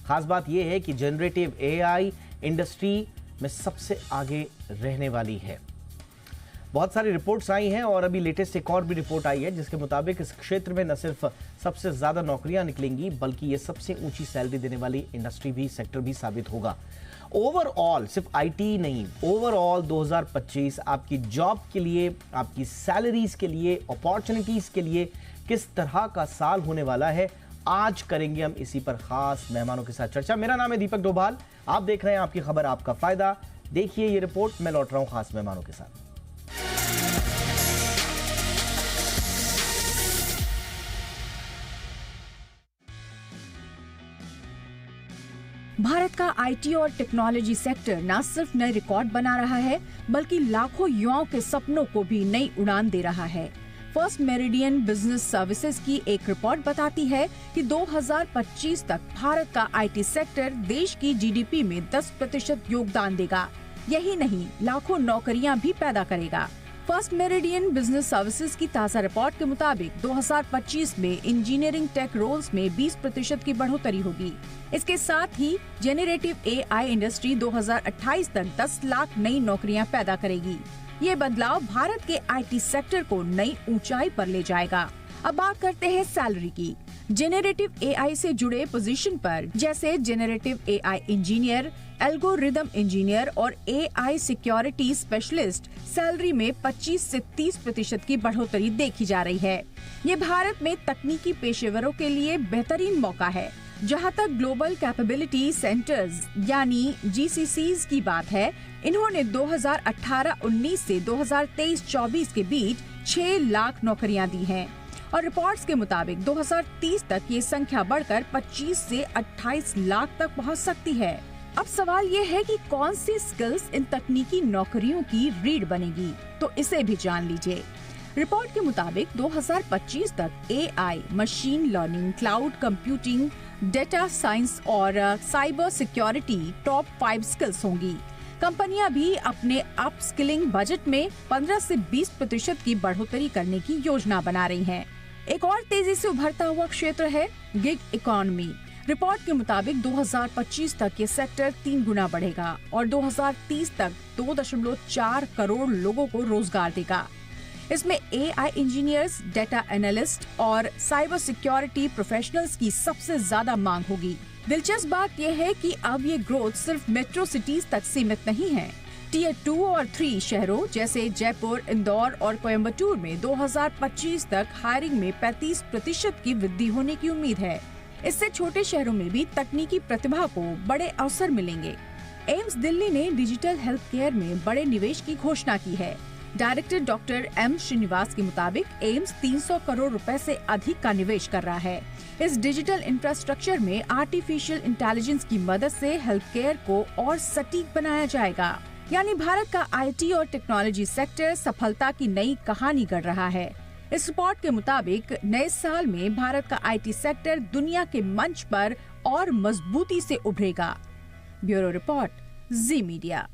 खास बात यह है कि जनरेटिव एआई इंडस्ट्री में सबसे आगे रहने वाली है। बहुत सारी रिपोर्ट्स आई हैं और अभी लेटेस्ट एक और भी रिपोर्ट आई है जिसके मुताबिक इस क्षेत्र में न सिर्फ सबसे ज्यादा नौकरियां निकलेंगी बल्कि ये सबसे ऊंची सैलरी देने वाली इंडस्ट्री भी, सेक्टर भी साबित होगा। ओवरऑल सिर्फ आईटी नहीं, ओवरऑल 2025 आपकी जॉब के लिए, आपकी सैलरीज के लिए, अपॉर्चुनिटीज के लिए किस तरह का साल होने वाला है, आज करेंगे हम इसी पर खास मेहमानों के साथ चर्चा। मेरा नाम है दीपक डोभाल, आप देख रहे हैं आपकी खबर आपका फायदा। देखिए ये रिपोर्ट, मैं लौट रहा हूं खास मेहमानों के साथ। भारत का आईटी और टेक्नोलॉजी सेक्टर न सिर्फ नए रिकॉर्ड बना रहा है बल्कि लाखों युवाओं के सपनों को भी नई उड़ान दे रहा है। फर्स्ट मेरिडियन बिजनेस सर्विसेज की एक रिपोर्ट बताती है कि 2025 तक भारत का आईटी सेक्टर देश की जीडीपी में 10% योगदान देगा। यही नहीं, लाखों नौकरियां भी पैदा करेगा। फर्स्ट मेरिडियन बिजनेस सर्विसेज की ताज़ा रिपोर्ट के मुताबिक 2025 में इंजीनियरिंग टेक रोल्स में 20% की बढ़ोतरी होगी। इसके साथ ही जेनरेटिव एआई इंडस्ट्री 2028 तक 10 लाख नई नौकरियां पैदा करेगी। ये बदलाव भारत के आईटी सेक्टर को नई ऊंचाई पर ले जाएगा। अब बात करते हैं सैलरी की। जेनरेटिव एआई से जुड़े पोजीशन पर जैसे generative AI engineer, algorithm engineer और एआई सिक्योरिटी स्पेशलिस्ट सैलरी में 25 से 30% की बढ़ोतरी देखी जा रही है। ये भारत में तकनीकी पेशेवरों के लिए बेहतरीन मौका है। जहां तक ग्लोबल कैपेबिलिटी सेंटर्स यानी जीसीसीज की बात है, इन्होंने 2018-19 से 2023-24 के बीच 6 लाख नौकरियां दी हैं और रिपोर्ट्स के मुताबिक 2030 तक ये संख्या बढ़कर 25 से 28 लाख तक पहुंच सकती है। अब सवाल ये है कि कौन सी स्किल्स इन तकनीकी नौकरियों की रीढ़ बनेगी, तो इसे भी जान लीजिए। रिपोर्ट के मुताबिक 2025 तक AI, machine learning, cloud computing, data science और साइबर सिक्योरिटी टॉप 5 स्किल्स होंगी। कंपनियां भी अपने अपस्किलिंग बजट में 15 से 20% की बढ़ोतरी करने की योजना बना रही हैं। एक और तेजी से उभरता हुआ क्षेत्र है गिग इकोनॉमी। रिपोर्ट के मुताबिक 2025 तक ये सेक्टर 3 गुना बढ़ेगा और 2030 तक 2.4 करोड़ लोगों को रोजगार देगा। इसमें एआई इंजीनियर्स, डेटा एनालिस्ट और साइबर सिक्योरिटी प्रोफेशनल्स की सबसे ज्यादा मांग होगी। दिलचस्प बात यह है कि अब ये ग्रोथ सिर्फ मेट्रो सिटीज तक सीमित नहीं है। टियर 2 और 3 शहरों जैसे जयपुर, इंदौर और कोयम्बटूर में 2025 तक हायरिंग में 35% की वृद्धि होने की उम्मीद है। इससे छोटे शहरों में भी तकनीकी प्रतिभा को बड़े अवसर मिलेंगे। एम्स दिल्ली ने डिजिटल हेल्थ केयर में बड़े निवेश की घोषणा की है। डायरेक्टर डॉक्टर एम श्रीनिवास के मुताबिक एम्स 300 करोड़ रुपए से अधिक का निवेश कर रहा है। इस डिजिटल इंफ्रास्ट्रक्चर में आर्टिफिशियल इंटेलिजेंस की मदद से हेल्थ केयर को और सटीक बनाया जाएगा। यानी भारत का आईटी और टेक्नोलॉजी सेक्टर सफलता की नई कहानी गढ़ रहा है। इस रिपोर्ट के मुताबिक नए साल में भारत का आईटी सेक्टर दुनिया के मंच पर और मजबूती से उभरेगा। ब्यूरो रिपोर्ट, जी मीडिया।